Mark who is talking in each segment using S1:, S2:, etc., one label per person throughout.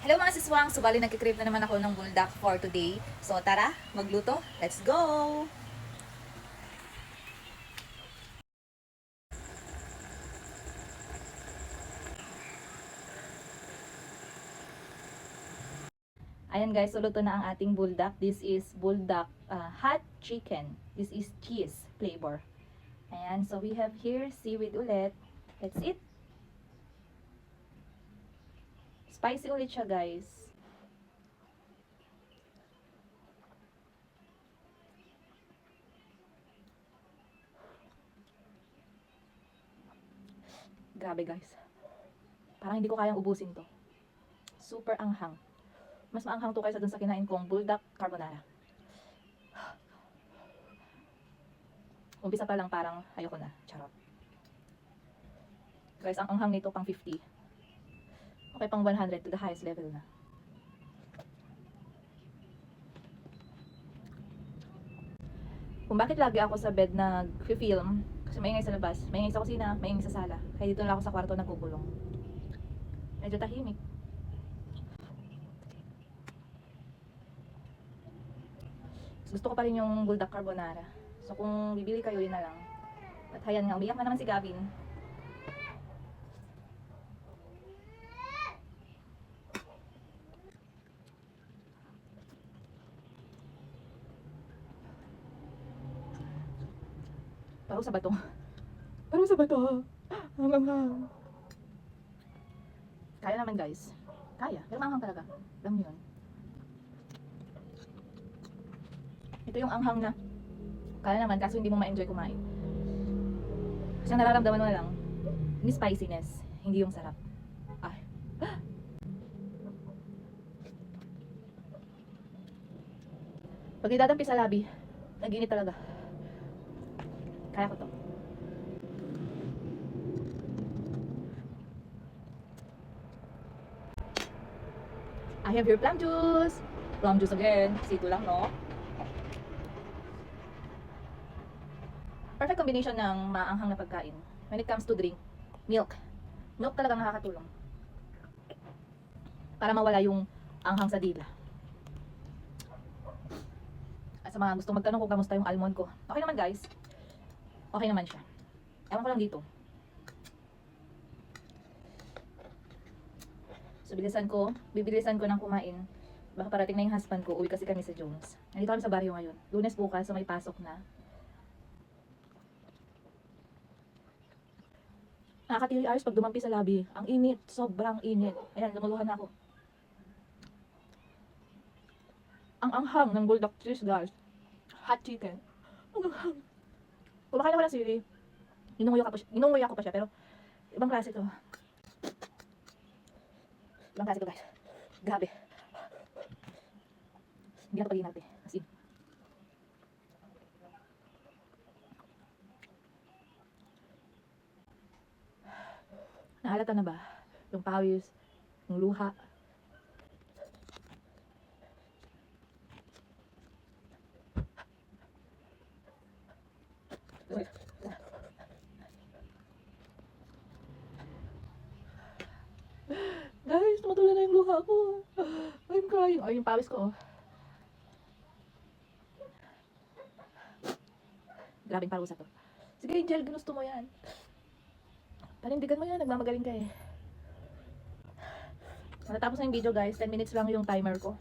S1: Hello mga siswang! So bali nagkikrave na naman ako ng buldak for today. So tara, magluto. Let's go! Ayan guys, so luto na ang ating buldak. This is buldak hot chicken. This is cheese flavor. Ayan, so we have here seaweed ulit. Let's eat! Spicy ulit siya guys. Grabe guys. Parang hindi ko kayang ubusin to. Super anghang. Mas maanghang to kaysa dun sa kinain kong buldak carbonara. Umpisa pa lang parang ayoko na. Charot. Guys, ang anghang nito pang 50. Okay, pang 100 to the highest level na. Kung bakit lagi ako sa bed nag-film, kasi maingay sa labas, maingay sa kusina, maingay sa sala. Kaya dito lang ako sa kwarto nagkukulong. Medyo tahimik. Gusto ko pa rin yung buldak carbonara. So kung bibili kayo, yun na lang. At hayan nga, umiyak na naman si Gavin. Parang sa bato. Parang sa bato. Hangang-hang. Kaya naman guys. Kaya. Pero manghang talaga. Alam yun. Ito yung anghang na kaya naman kaso hindi mo ma-enjoy kumain. Kasi ang nararamdaman mo lang yung spiciness, hindi yung sarap. Ay. Pag idadampi sa labi, nag-init talaga. Kaya ko to. I have your plum juice. Plum juice again. Sito lang, no? Perfect combination ng maanghang na pagkain. When it comes to drink, milk. Milk talagang nakakatulong. Para mawala yung anghang sa dila. At sa mga gustong magtanong kung kamusta yung almond ko. Okay naman guys. Okay naman siya. Ewan ko lang dito. So bibilisan ko ng kumain. Baka parating na yung husband ko. Uwi kasi kami sa Jones. Nandito kami sa baryo ngayon. Lunes bukas, so may pasok na. Nakaka-3 hours pag dumampi sa labi. Ang init. Sobrang init. Ayan, lumuluhan na ako. Ang anghang ng buldak cheese guys. Hot chicken. Ang anghang. Kumakain ako ng sili. Inunguya ko pa siya. Pero ibang klase to. Ibang klase to guys. Grabe. Hindi na ito pag-inarte. As in. Nahalata na ba? Yung pawis, yung luha. Guys, tumatuloy na yung luha ko. I'm crying. Ay, yung pawis ko. Oh. Grabing parusa to. Sige, Angel, ginusto mo yan. Panindigan mo yan, nagmamagaling ka eh. Natapos na yung video guys, 10 minutes lang yung timer ko.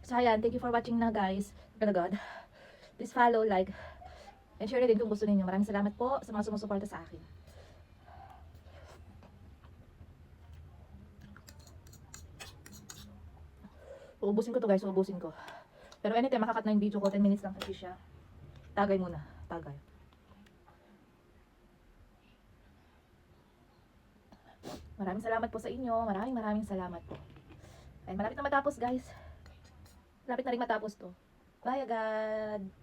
S1: So ayan, thank you for watching na guys. Oh my God. Please follow, like, and share din kung gusto ninyo. Maraming salamat po sa mga sumusuporta sa akin. Uubusin ko to guys, uubusin ko. Pero anytime makakat na yung video ko, 10 minutes lang kasi siya. Tagay muna, tagay. Maraming salamat po sa inyo. Maraming salamat po. Ay, malapit na matapos guys. Malapit na rin matapos to. Bye agad!